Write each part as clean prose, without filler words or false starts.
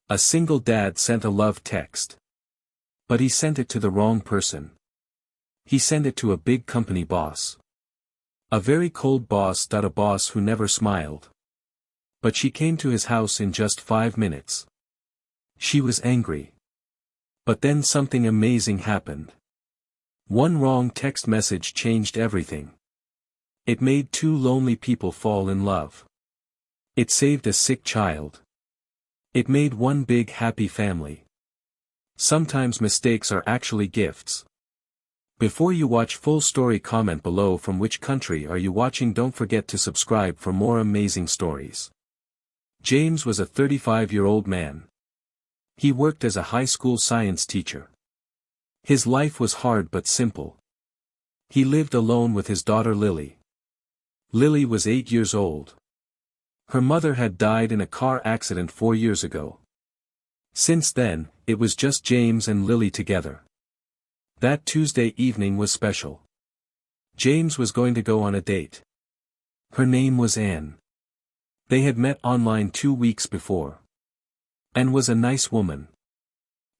A single dad sent a love text. But he sent it to the wrong person. He sent it to a big company boss. A very cold boss. A boss who never smiled. But she came to his house in just 5 minutes. She was angry. But then something amazing happened. One wrong text message changed everything. It made 2 lonely people fall in love. It saved a sick child. It made 1 big happy family. Sometimes mistakes are actually gifts. Before you watch full story, comment below from which country are you watching. Don't forget to subscribe for more amazing stories. James was a 35-year-old man. He worked as a high school science teacher. His life was hard but simple. He lived alone with his daughter Lily. Lily was 8 years old. Her mother had died in a car accident 4 years ago. Since then, it was just James and Lily together. That Tuesday evening was special. James was going to go on a date. Her name was Anne. They had met online 2 weeks before. Anne was a nice woman.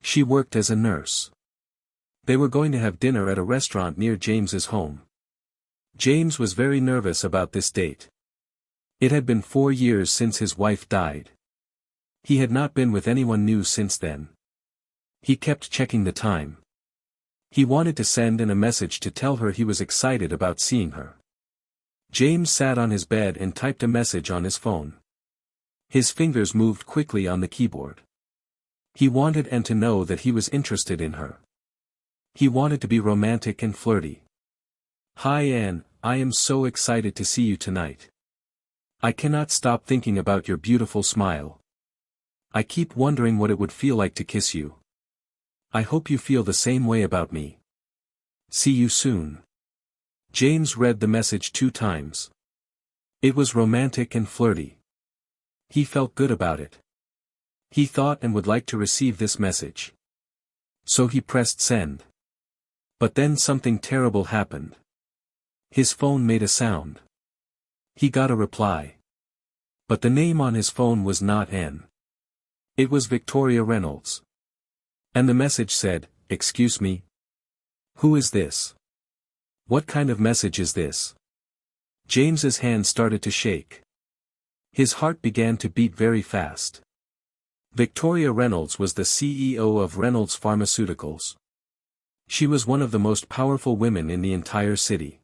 She worked as a nurse. They were going to have dinner at a restaurant near James's home. James was very nervous about this date. It had been 4 years since his wife died. He had not been with anyone new since then. He kept checking the time. He wanted to send in a message to tell her he was excited about seeing her. James sat on his bed and typed a message on his phone. His fingers moved quickly on the keyboard. He wanted Anne to know that he was interested in her. He wanted to be romantic and flirty. Hi Anne, I am so excited to see you tonight. I cannot stop thinking about your beautiful smile. I keep wondering what it would feel like to kiss you. I hope you feel the same way about me. See you soon. James read the message 2 times. It was romantic and flirty. He felt good about it. He thought Anne would like to receive this message. So he pressed send. But then something terrible happened. His phone made a sound. He got a reply. But the name on his phone was not Anne. It was Victoria Reynolds. And the message said, "Excuse me? Who is this? What kind of message is this?" James's hand started to shake. His heart began to beat very fast. Victoria Reynolds was the CEO of Reynolds Pharmaceuticals. She was one of the most powerful women in the entire city.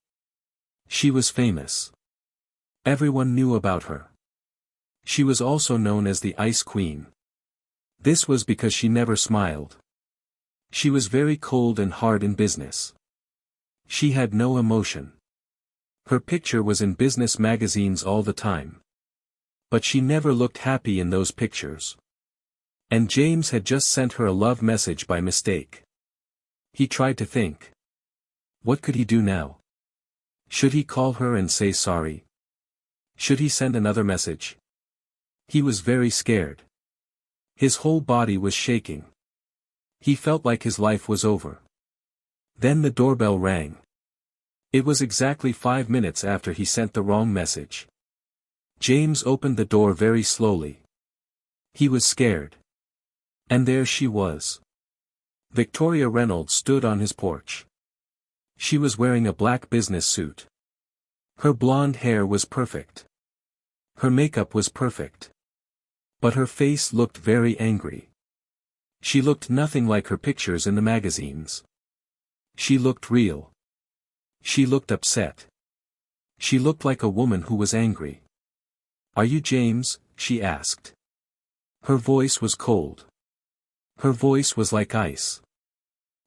She was famous. Everyone knew about her. She was also known as the Ice Queen. This was because she never smiled. She was very cold and hard in business. She had no emotion. Her picture was in business magazines all the time. But she never looked happy in those pictures. And James had just sent her a love message by mistake. He tried to think. What could he do now? Should he call her and say sorry? Should he send another message? He was very scared. His whole body was shaking. He felt like his life was over. Then the doorbell rang. It was exactly 5 minutes after he sent the wrong message. James opened the door very slowly. He was scared. And there she was. Victoria Reynolds stood on his porch. She was wearing a black business suit. Her blonde hair was perfect. Her makeup was perfect. But her face looked very angry. She looked nothing like her pictures in the magazines. She looked real. She looked upset. She looked like a woman who was angry. "Are you James?" she asked. Her voice was cold. Her voice was like ice.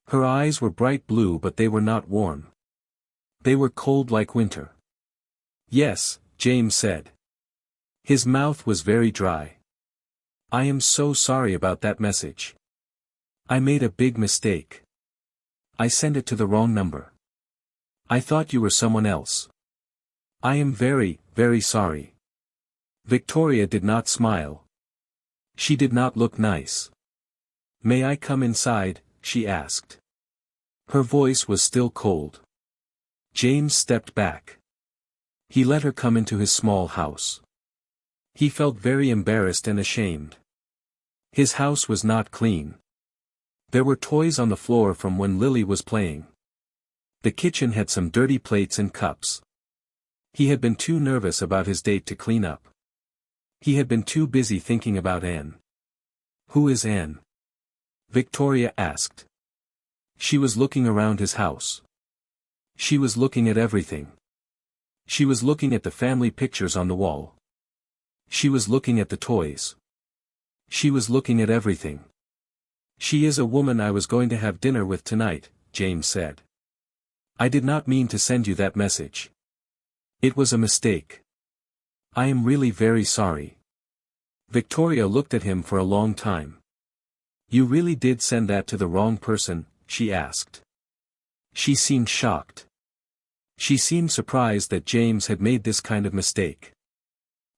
Her eyes were bright blue, but they were not warm. They were cold like winter. "Yes," James said. His mouth was very dry. "I am so sorry about that message. I made a big mistake. I sent it to the wrong number. I thought you were someone else. I am very, very sorry." Victoria did not smile. She did not look nice. "May I come inside?" she asked. Her voice was still cold. James stepped back. He let her come into his small house. He felt very embarrassed and ashamed. His house was not clean. There were toys on the floor from when Lily was playing. The kitchen had some dirty plates and cups. He had been too nervous about his date to clean up. He had been too busy thinking about Anne. "Who is Anne?" Victoria asked. She was looking around his house. She was looking at everything. She was looking at the family pictures on the wall. She was looking at the toys. She was looking at everything. "She is a woman I was going to have dinner with tonight," James said. "I did not mean to send you that message. It was a mistake. I am really very sorry." Victoria looked at him for a long time. "You really did send that to the wrong person?" she asked. She seemed shocked. She seemed surprised that James had made this kind of mistake.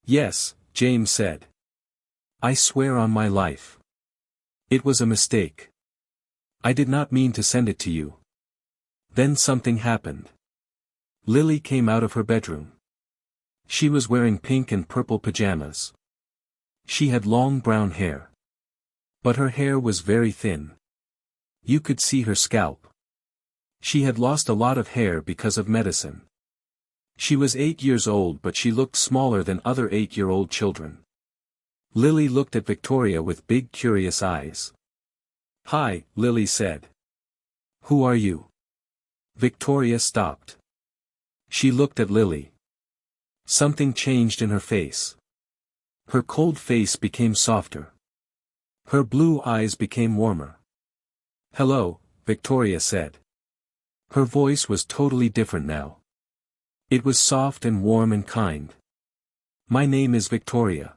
"Yes," James said. "I swear on my life. It was a mistake. I did not mean to send it to you." Then something happened. Lily came out of her bedroom. She was wearing pink and purple pajamas. She had long brown hair. But her hair was very thin. You could see her scalp. She had lost a lot of hair because of medicine. She was 8 years old, but she looked smaller than other 8-year-old children. Lily looked at Victoria with big curious eyes. "Hi," Lily said. "Who are you?" Victoria stopped. She looked at Lily. Something changed in her face. Her cold face became softer. Her blue eyes became warmer. "Hello," Victoria said. Her voice was totally different now. It was soft and warm and kind. "My name is Victoria.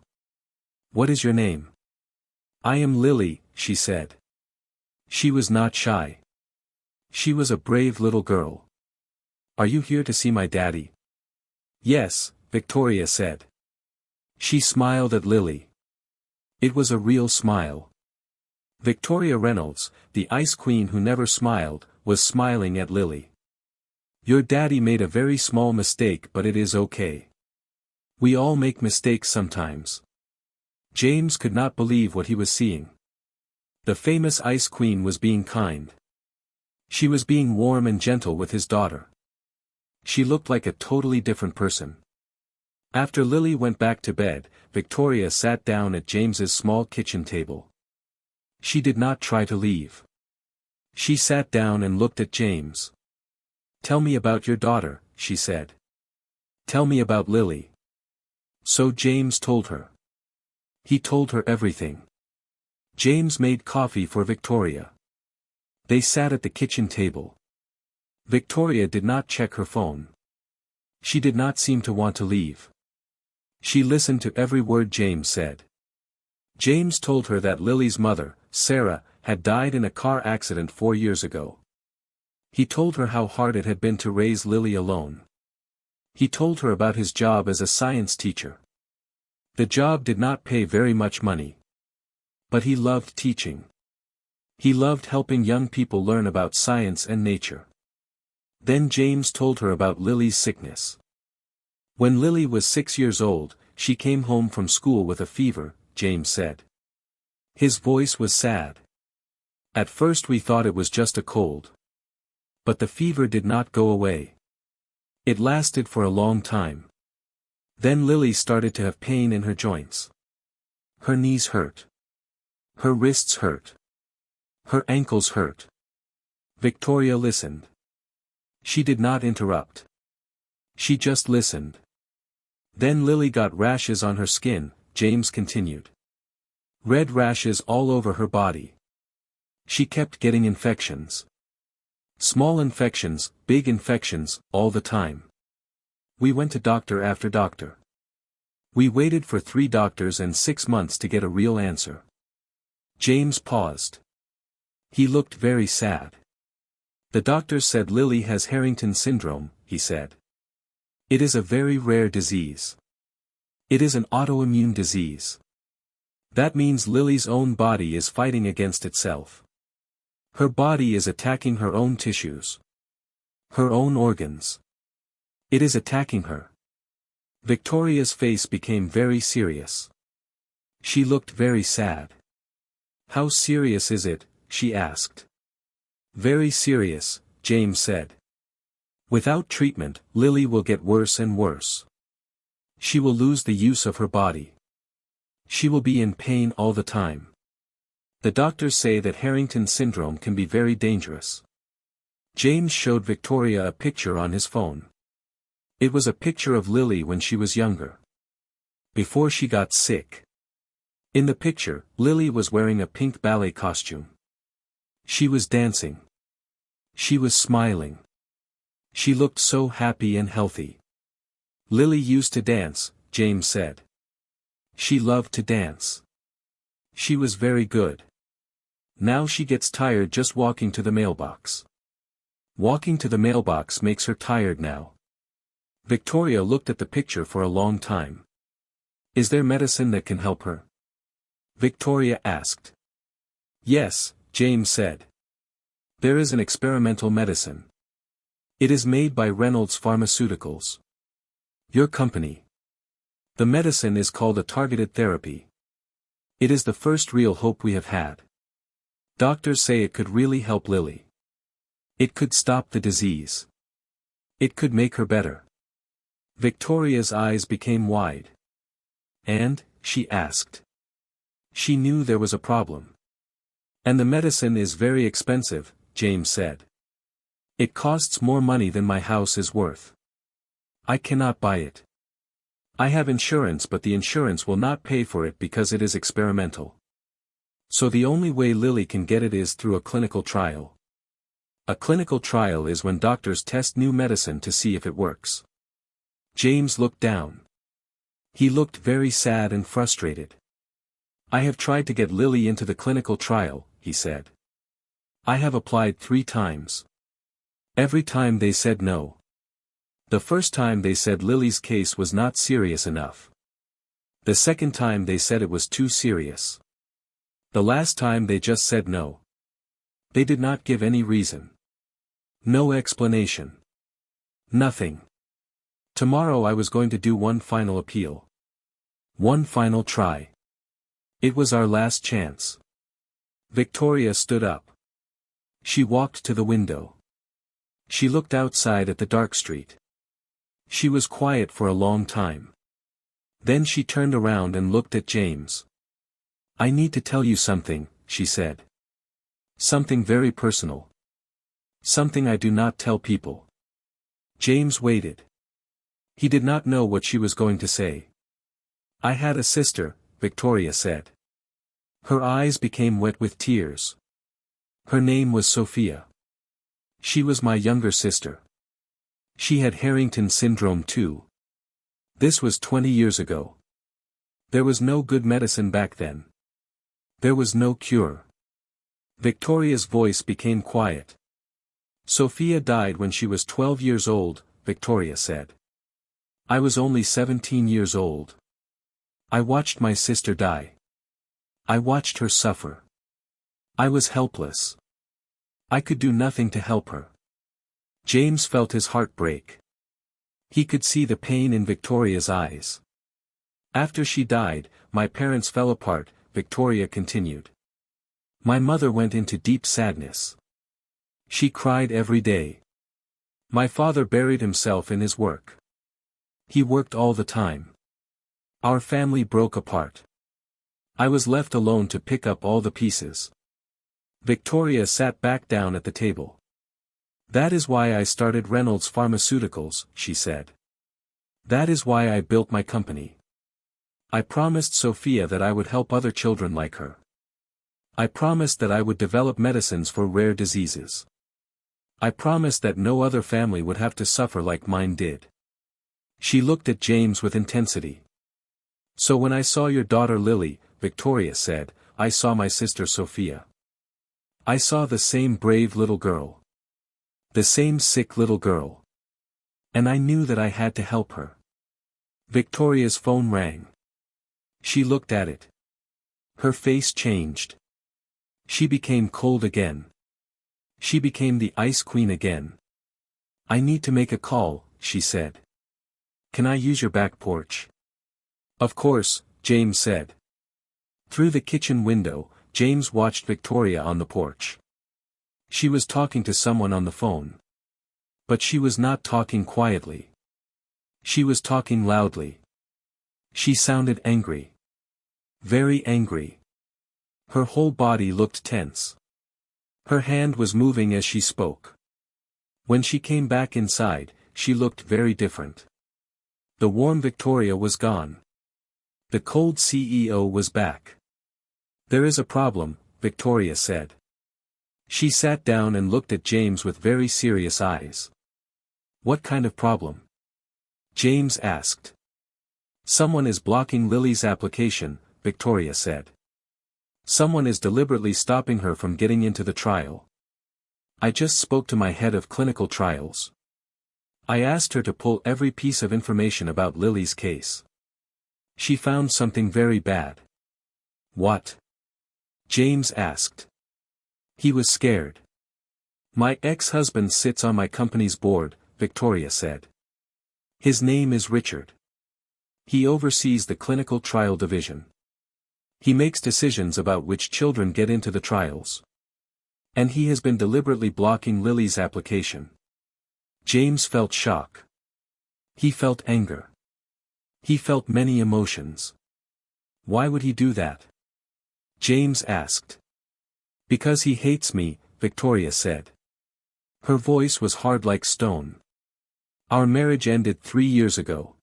What is your name?" "I am Lily," she said. She was not shy. She was a brave little girl. "Are you here to see my daddy?" "Yes," Victoria said. She smiled at Lily. It was a real smile. Victoria Reynolds, the ice queen who never smiled, was smiling at Lily. "Your daddy made a very small mistake, but it is okay. We all make mistakes sometimes." James could not believe what he was seeing. The famous ice queen was being kind. She was being warm and gentle with his daughter. She looked like a totally different person. After Lily went back to bed, Victoria sat down at James's small kitchen table. She did not try to leave. She sat down and looked at James. "Tell me about your daughter," she said. "Tell me about Lily." So James told her. He told her everything. James made coffee for Victoria. They sat at the kitchen table. Victoria did not check her phone. She did not seem to want to leave. She listened to every word James said. James told her that Lily's mother, Sarah, had died in a car accident 4 years ago. He told her how hard it had been to raise Lily alone. He told her about his job as a science teacher. The job did not pay very much money. But he loved teaching. He loved helping young people learn about science and nature. Then James told her about Lily's sickness. When Lily was 6 years old, she came home from school with a fever, James said. His voice was sad. "At first we thought it was just a cold. But the fever did not go away. It lasted for a long time. Then Lily started to have pain in her joints. Her knees hurt. Her wrists hurt. Her ankles hurt." Victoria listened. She did not interrupt. She just listened. "Then Lily got rashes on her skin," James continued. "Red rashes all over her body. She kept getting infections. Small infections, big infections, all the time. We went to doctor after doctor. We waited for 3 doctors and 6 months to get a real answer." James paused. He looked very sad. "The doctors said Lily has Harrington syndrome," he said. "It is a very rare disease. It is an autoimmune disease. That means Lily's own body is fighting against itself. Her body is attacking her own tissues. Her own organs. It is attacking her." Victoria's face became very serious. She looked very sad. How serious is it? She asked. Very serious, James said. Without treatment, Lily will get worse and worse. She will lose the use of her body. She will be in pain all the time. The doctors say that Harrington syndrome can be very dangerous. James showed Victoria a picture on his phone. It was a picture of Lily when she was younger. Before she got sick. In the picture, Lily was wearing a pink ballet costume. She was dancing. She was smiling. She looked so happy and healthy. Lily used to dance, James said. She loved to dance. She was very good. Now she gets tired just walking to the mailbox. Walking to the mailbox makes her tired now. Victoria looked at the picture for a long time. Is there medicine that can help her? Victoria asked. Yes, James said. There is an experimental medicine. It is made by Reynolds Pharmaceuticals. Your company. The medicine is called a targeted therapy. It is the first real hope we have had. Doctors say it could really help Lily. It could stop the disease. It could make her better. Victoria's eyes became wide. And, she asked. She knew there was a problem. And the medicine is very expensive, James said. It costs more money than my house is worth. I cannot buy it. I have insurance, but the insurance will not pay for it because it is experimental. So the only way Lily can get it is through a clinical trial. A clinical trial is when doctors test new medicine to see if it works. James looked down. He looked very sad and frustrated. I have tried to get Lily into the clinical trial, he said. I have applied 3 times. Every time they said no. The first time they said Lily's case was not serious enough. The second time they said it was too serious. The last time they just said no. They did not give any reason. No explanation. Nothing. Tomorrow I was going to do one final appeal. One final try. It was our last chance. Victoria stood up. She walked to the window. She looked outside at the dark street. She was quiet for a long time. Then she turned around and looked at James. I need to tell you something, she said. Something very personal. Something I do not tell people. James waited. He did not know what she was going to say. I had a sister, Victoria said. Her eyes became wet with tears. Her name was Sophia. She was my younger sister. She had Harrington syndrome too. This was 20 years ago. There was no good medicine back then. There was no cure. Victoria's voice became quiet. Sophia died when she was 12 years old, Victoria said. I was only 17 years old. I watched my sister die. I watched her suffer. I was helpless. I could do nothing to help her. James felt his heart break. He could see the pain in Victoria's eyes. After she died, my parents fell apart, Victoria continued. My mother went into deep sadness. She cried every day. My father buried himself in his work. He worked all the time. Our family broke apart. I was left alone to pick up all the pieces. Victoria sat back down at the table. That is why I started Reynolds Pharmaceuticals, she said. That is why I built my company. I promised Sophia that I would help other children like her. I promised that I would develop medicines for rare diseases. I promised that no other family would have to suffer like mine did. She looked at James with intensity. So when I saw your daughter Lily, Victoria said, I saw my sister Sophia. I saw the same brave little girl. The same sick little girl. And I knew that I had to help her. Victoria's phone rang. She looked at it. Her face changed. She became cold again. She became the ice queen again. I need to make a call, she said. Can I use your back porch? Of course, James said. Through the kitchen window, James watched Victoria on the porch. She was talking to someone on the phone. But she was not talking quietly. She was talking loudly. She sounded angry. Very angry. Her whole body looked tense. Her hand was moving as she spoke. When she came back inside, she looked very different. The warm Victoria was gone. The cold CEO was back. "There is a problem," Victoria said. She sat down and looked at James with very serious eyes. "What kind of problem?" James asked. "Someone is blocking Lily's application," Victoria said. "Someone is deliberately stopping her from getting into the trial. I just spoke to my head of clinical trials. I asked her to pull every piece of information about Lily's case. She found something very bad." "What?" James asked. He was scared. "My ex-husband sits on my company's board," Victoria said. "His name is Richard. He oversees the clinical trial division. He makes decisions about which children get into the trials. And he has been deliberately blocking Lily's application." James felt shock. He felt anger. He felt many emotions. "Why would he do that?" James asked. "Because he hates me," Victoria said. Her voice was hard like stone. "Our marriage ended 3 years ago.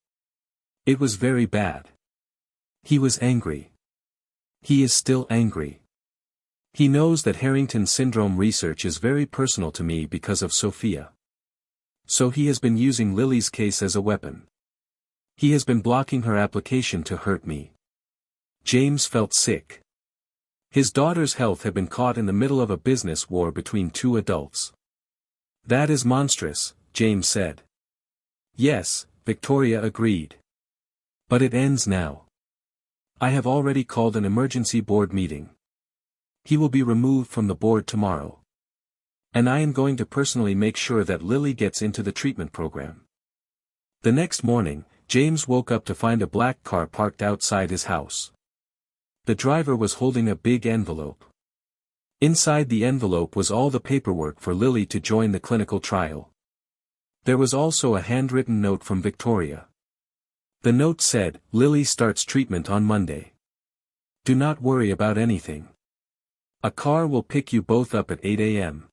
It was very bad." He was angry. He is still angry. He knows that Harrington syndrome research is very personal to me because of Sophia. So he has been using Lily's case as a weapon. He has been blocking her application to hurt me. James felt sick. His daughter's health had been caught in the middle of a business war between two adults. "That is monstrous," James said. "Yes," Victoria agreed. "But it ends now. I have already called an emergency board meeting. He will be removed from the board tomorrow. And I am going to personally make sure that Lily gets into the treatment program." The next morning, James woke up to find a black car parked outside his house. The driver was holding a big envelope. Inside the envelope was all the paperwork for Lily to join the clinical trial. There was also a handwritten note from Victoria. The note said, "Lily starts treatment on Monday. Do not worry about anything. A car will pick you both up at 8 a.m.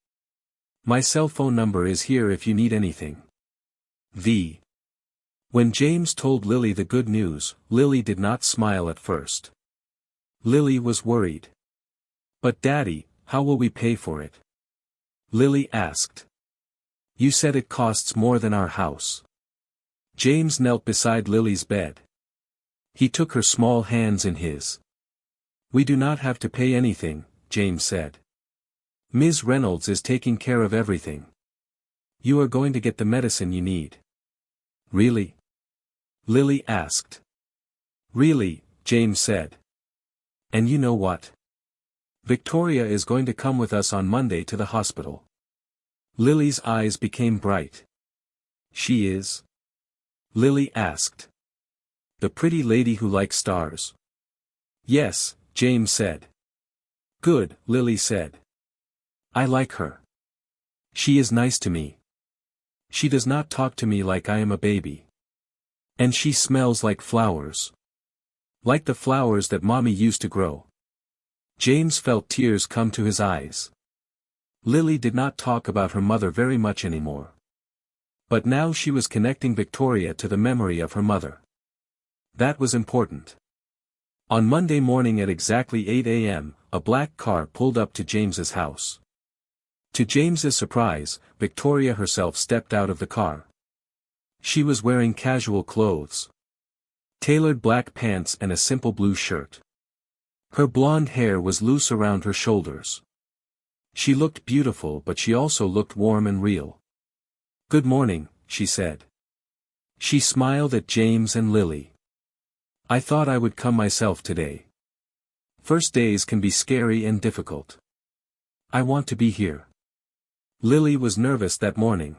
My cell phone number is here if you need anything." When James told Lily the good news, Lily did not smile at first. Lily was worried. "But Daddy, how will we pay for it?" Lily asked. "You said it costs more than our house." James knelt beside Lily's bed. He took her small hands in his. "We do not have to pay anything," James said. "Ms. Reynolds is taking care of everything. You are going to get the medicine you need." "Really?" Lily asked. "Really," James said. "And you know what? Victoria is going to come with us on Monday to the hospital." Lily's eyes became bright. "She is?" Lily asked. "The pretty lady who likes stars?" "Yes," James said. "Good," Lily said. "I like her. She is nice to me. She does not talk to me like I am a baby. And she smells like flowers. Like the flowers that Mommy used to grow." James felt tears come to his eyes. Lily did not talk about her mother very much anymore. But now she was connecting Victoria to the memory of her mother. That was important. On Monday morning at exactly 8 a.m., a black car pulled up to James's house. To James's surprise, Victoria herself stepped out of the car. She was wearing casual clothes. Tailored black pants and a simple blue shirt. Her blonde hair was loose around her shoulders. She looked beautiful, but she also looked warm and real. "Good morning," she said. She smiled at James and Lily. "I thought I would come myself today. First days can be scary and difficult. I want to be here." Lily was nervous that morning.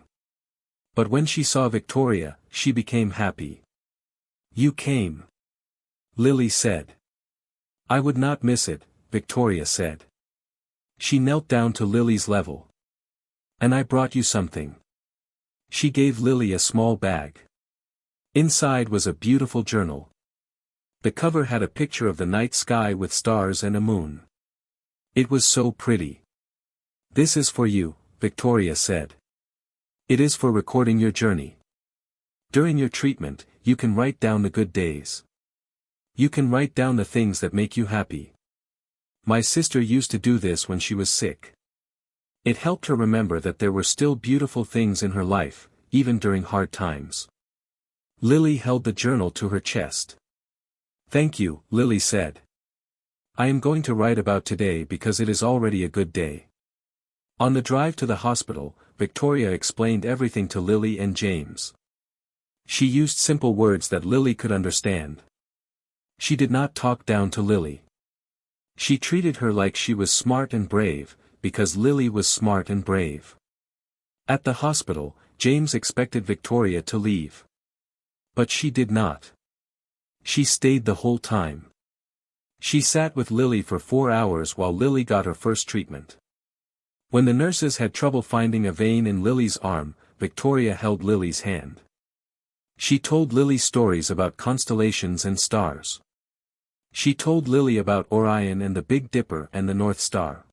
But when she saw Victoria, she became happy. "You came," Lily said. "I would not miss it," Victoria said. She knelt down to Lily's level. And I brought you something. She gave Lily a small bag. Inside was a beautiful journal. The cover had a picture of the night sky with stars and a moon. It was so pretty. This is for you, Victoria said. It is for recording your journey. During your treatment, you can write down the good days. You can write down the things that make you happy. My sister used to do this when she was sick. It helped her remember that there were still beautiful things in her life, even during hard times. Lily held the journal to her chest. Thank you, Lily said. I am going to write about today because it is already a good day. On the drive to the hospital, Victoria explained everything to Lily and James. She used simple words that Lily could understand. She did not talk down to Lily. She treated her like she was smart and brave, because Lily was smart and brave. At the hospital, James expected Victoria to leave. But she did not. She stayed the whole time. She sat with Lily for 4 hours while Lily got her first treatment. When the nurses had trouble finding a vein in Lily's arm, Victoria held Lily's hand. She told Lily stories about constellations and stars. She told Lily about Orion and the Big Dipper and the North Star.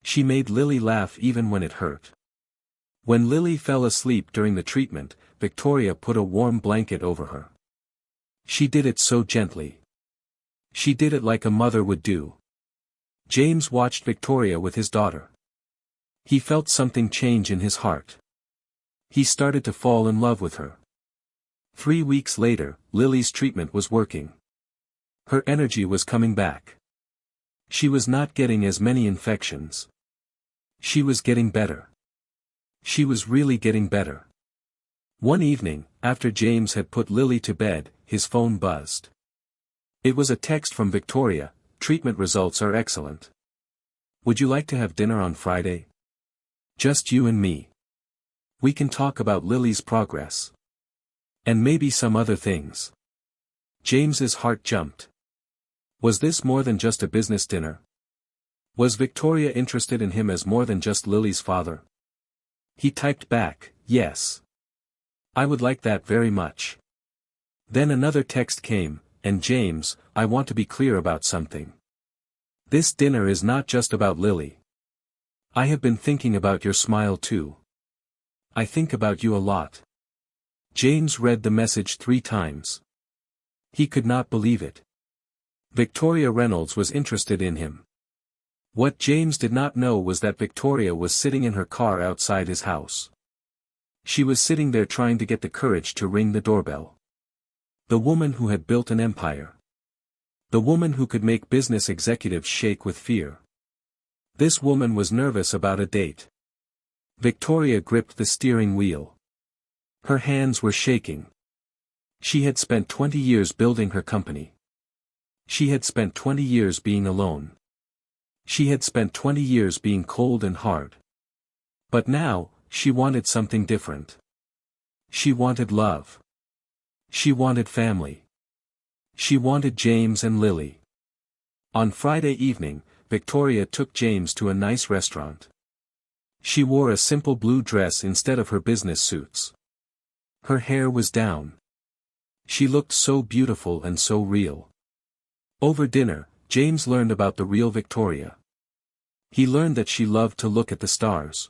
She made Lily laugh even when it hurt. When Lily fell asleep during the treatment, Victoria put a warm blanket over her. She did it so gently. She did it like a mother would do. James watched Victoria with his daughter. He felt something change in his heart. He started to fall in love with her. 3 weeks later, Lily's treatment was working. Her energy was coming back. She was not getting as many infections. She was getting better. She was really getting better. One evening, after James had put Lily to bed, his phone buzzed. It was a text from Victoria. Treatment results are excellent. Would you like to have dinner on Friday? Just you and me. We can talk about Lily's progress. And maybe some other things. James's heart jumped. Was this more than just a business dinner? Was Victoria interested in him as more than just Lily's father? He typed back, yes. I would like that very much. Then another text came, and James, I want to be clear about something. This dinner is not just about Lily. I have been thinking about your smile too. I think about you a lot. James read the message 3 times. He could not believe it. Victoria Reynolds was interested in him. What James did not know was that Victoria was sitting in her car outside his house. She was sitting there trying to get the courage to ring the doorbell. The woman who had built an empire. The woman who could make business executives shake with fear. This woman was nervous about a date. Victoria gripped the steering wheel. Her hands were shaking. She had spent 20 years building her company. She had spent 20 years being alone. She had spent 20 years being cold and hard. But now, she wanted something different. She wanted love. She wanted family. She wanted James and Lily. On Friday evening, Victoria took James to a nice restaurant. She wore a simple blue dress instead of her business suits. Her hair was down. She looked so beautiful and so real. Over dinner, James learned about the real Victoria. He learned that she loved to look at the stars.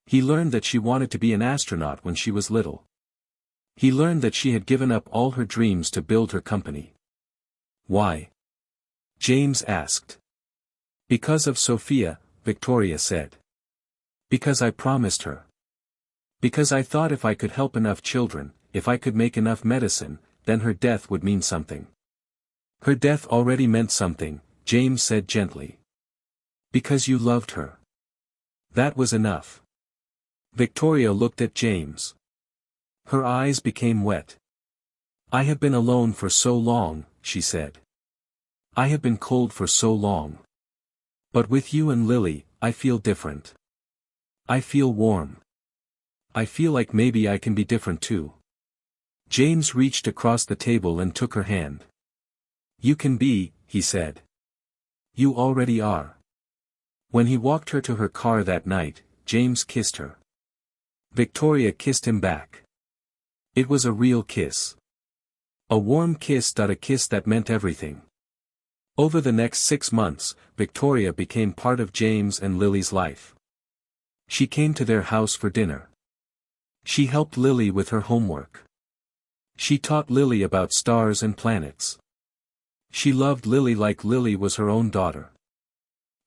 He learned that she wanted to be an astronaut when she was little. He learned that she had given up all her dreams to build her company. Why? James asked. Because of Sophia, Victoria said. Because I promised her. Because I thought if I could help enough children, if I could make enough medicine, then her death would mean something. Her death already meant something, James said gently. Because you loved her. That was enough. Victoria looked at James. Her eyes became wet. I have been alone for so long, she said. I have been cold for so long. But with you and Lily, I feel different. I feel warm. I feel like maybe I can be different too. James reached across the table and took her hand. You can be, he said. You already are. When he walked her to her car that night, James kissed her. Victoria kissed him back. It was a real kiss. A warm kiss. A kiss that meant everything. Over the next 6 months, Victoria became part of James and Lily's life. She came to their house for dinner. She helped Lily with her homework. She taught Lily about stars and planets. She loved Lily like Lily was her own daughter.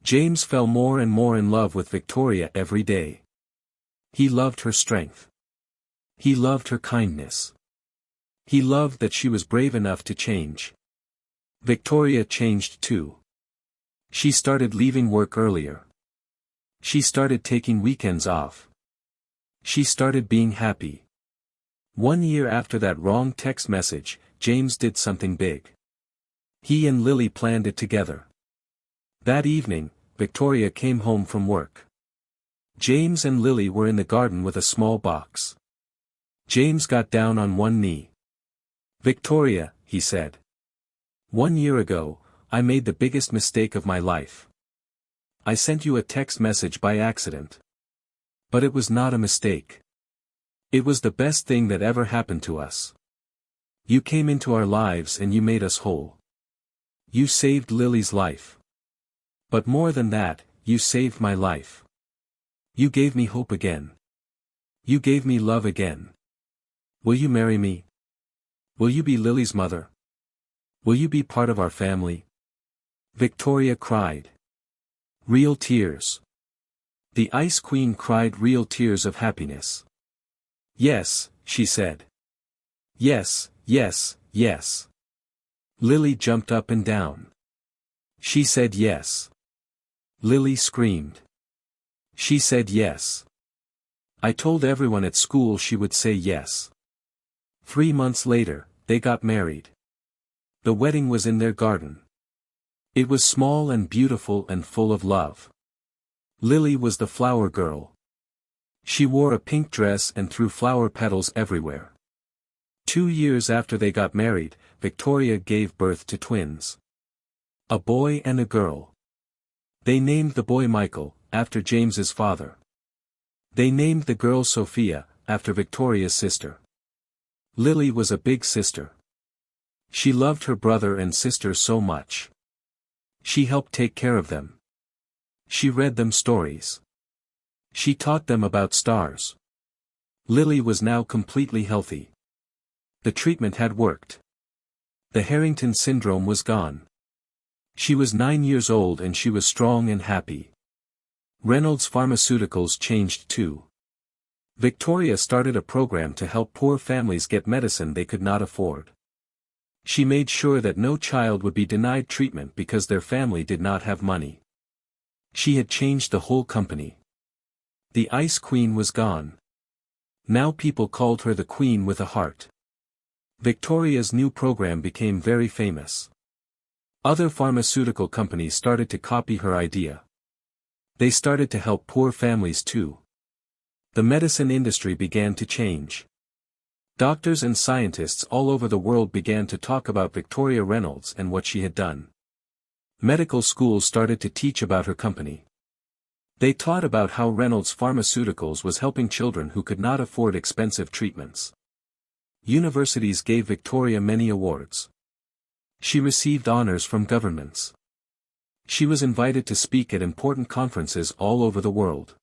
James fell more and more in love with Victoria every day. He loved her strength. He loved her kindness. He loved that she was brave enough to change. Victoria changed too. She started leaving work earlier. She started taking weekends off. She started being happy. 1 year after that wrong text message, James did something big. He and Lily planned it together. That evening, Victoria came home from work. James and Lily were in the garden with a small box. James got down on one knee. "Victoria," he said. "1 year ago, I made the biggest mistake of my life. I sent you a text message by accident. But it was not a mistake. It was the best thing that ever happened to us. You came into our lives and you made us whole. You saved Lily's life. But more than that, you saved my life. You gave me hope again. You gave me love again. Will you marry me? Will you be Lily's mother? Will you be part of our family?" Victoria cried. Real tears. The Ice Queen cried real tears of happiness. "Yes," she said. "Yes, yes, yes." Lily jumped up and down. She said yes. Lily screamed. She said yes. I told everyone at school she would say yes. 3 months later, they got married. The wedding was in their garden. It was small and beautiful and full of love. Lily was the flower girl. She wore a pink dress and threw flower petals everywhere. 2 years after they got married, Victoria gave birth to twins. A boy and a girl. They named the boy Michael, after James's father. They named the girl Sophia, after Victoria's sister. Lily was a big sister. She loved her brother and sister so much. She helped take care of them. She read them stories. She taught them about stars. Lily was now completely healthy. The treatment had worked. The Harrington syndrome was gone. She was 9 years old and she was strong and happy. Reynolds Pharmaceuticals changed too. Victoria started a program to help poor families get medicine they could not afford. She made sure that no child would be denied treatment because their family did not have money. She had changed the whole company. The Ice Queen was gone. Now people called her the Queen with a heart. Victoria's new program became very famous. Other pharmaceutical companies started to copy her idea. They started to help poor families too. The medicine industry began to change. Doctors and scientists all over the world began to talk about Victoria Reynolds and what she had done. Medical schools started to teach about her company. They taught about how Reynolds Pharmaceuticals was helping children who could not afford expensive treatments. Universities gave Victoria many awards. She received honors from governments. She was invited to speak at important conferences all over the world.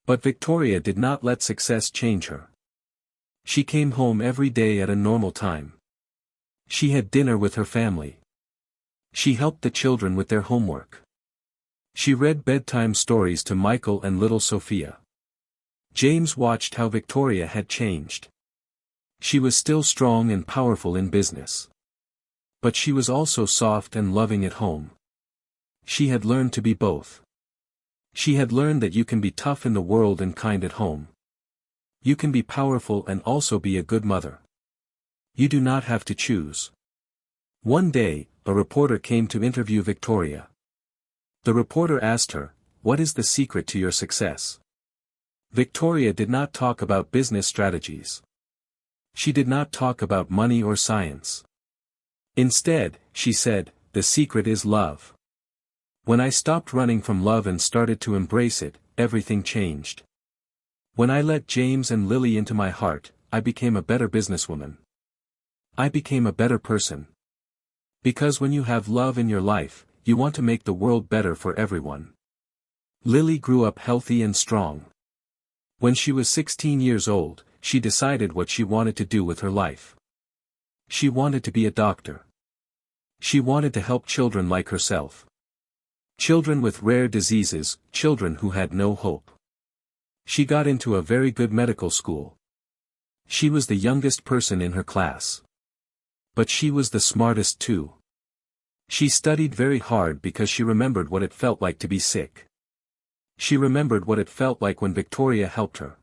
But Victoria did not let success change her. She came home every day at a normal time. She had dinner with her family. She helped the children with their homework. She read bedtime stories to Michael and little Sophia. James watched how Victoria had changed. She was still strong and powerful in business. But she was also soft and loving at home. She had learned to be both. She had learned that you can be tough in the world and kind at home. You can be powerful and also be a good mother. You do not have to choose. One day, a reporter came to interview Victoria. The reporter asked her, "What is the secret to your success?" Victoria did not talk about business strategies. She did not talk about money or science. Instead, she said, "The secret is love." When I stopped running from love and started to embrace it, everything changed. When I let James and Lily into my heart, I became a better businesswoman. I became a better person. Because when you have love in your life, you want to make the world better for everyone. Lily grew up healthy and strong. When she was 16 years old, she decided what she wanted to do with her life. She wanted to be a doctor. She wanted to help children like herself. Children with rare diseases, children who had no hope. She got into a very good medical school. She was the youngest person in her class. But she was the smartest too. She studied very hard because she remembered what it felt like to be sick. She remembered what it felt like when Victoria helped her.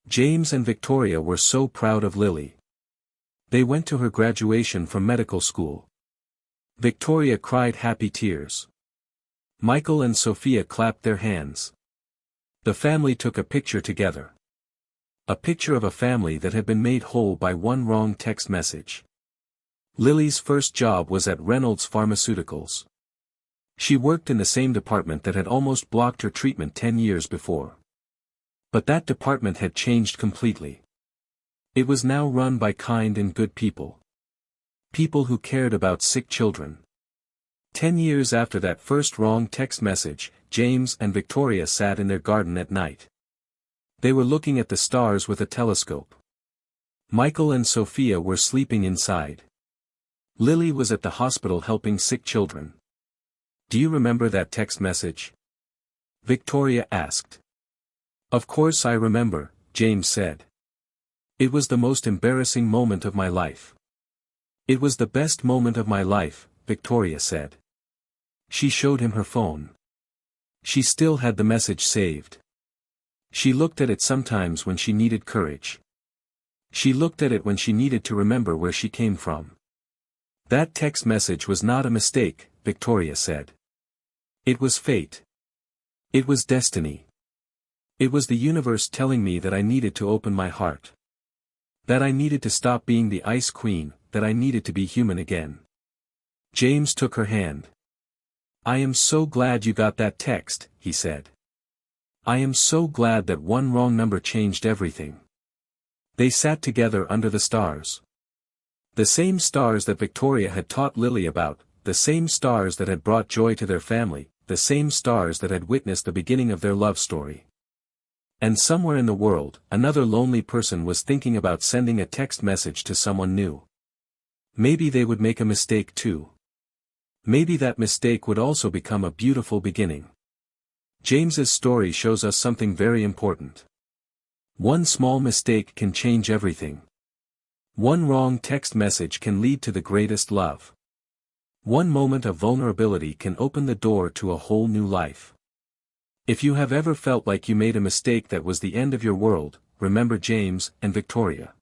James and Victoria were so proud of Lily. They went to her graduation from medical school. Victoria cried happy tears. Michael and Sophia clapped their hands. The family took a picture together. A picture of a family that had been made whole by one wrong text message. Lily's first job was at Reynolds Pharmaceuticals. She worked in the same department that had almost blocked her treatment 10 years before. But that department had changed completely. It was now run by kind and good people. People who cared about sick children. 10 years after that first wrong text message, James and Victoria sat in their garden at night. They were looking at the stars with a telescope. Michael and Sophia were sleeping inside. Lily was at the hospital helping sick children. "Do you remember that text message?" Victoria asked. "Of course I remember," James said. "It was the most embarrassing moment of my life." "It was the best moment of my life," Victoria said. She showed him her phone. She still had the message saved. She looked at it sometimes when she needed courage. She looked at it when she needed to remember where she came from. "That text message was not a mistake," Victoria said. "It was fate. It was destiny. It was the universe telling me that I needed to open my heart. That I needed to stop being the ice queen, that I needed to be human again." James took her hand. "I am so glad you got that text," he said. "I am so glad that one wrong number changed everything." They sat together under the stars. The same stars that Victoria had taught Lily about, the same stars that had brought joy to their family, the same stars that had witnessed the beginning of their love story. And somewhere in the world, another lonely person was thinking about sending a text message to someone new. Maybe they would make a mistake too. Maybe that mistake would also become a beautiful beginning. James's story shows us something very important. One small mistake can change everything. One wrong text message can lead to the greatest love. One moment of vulnerability can open the door to a whole new life. If you have ever felt like you made a mistake that was the end of your world, remember James and Victoria.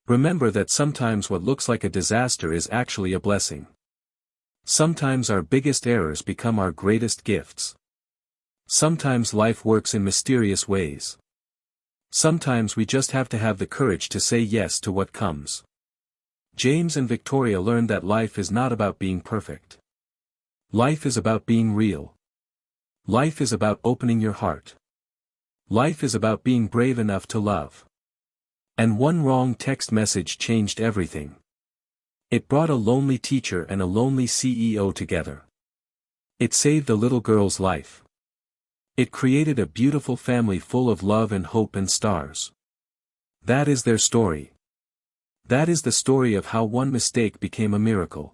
Remember that sometimes what looks like a disaster is actually a blessing. Sometimes our biggest errors become our greatest gifts. Sometimes life works in mysterious ways. Sometimes we just have to have the courage to say yes to what comes. James and Victoria learned that life is not about being perfect. Life is about being real. Life is about opening your heart. Life is about being brave enough to love. And one wrong text message changed everything. It brought a lonely teacher and a lonely CEO together. It saved a little girl's life. It created a beautiful family full of love and hope and stars. That is their story. That is the story of how one mistake became a miracle.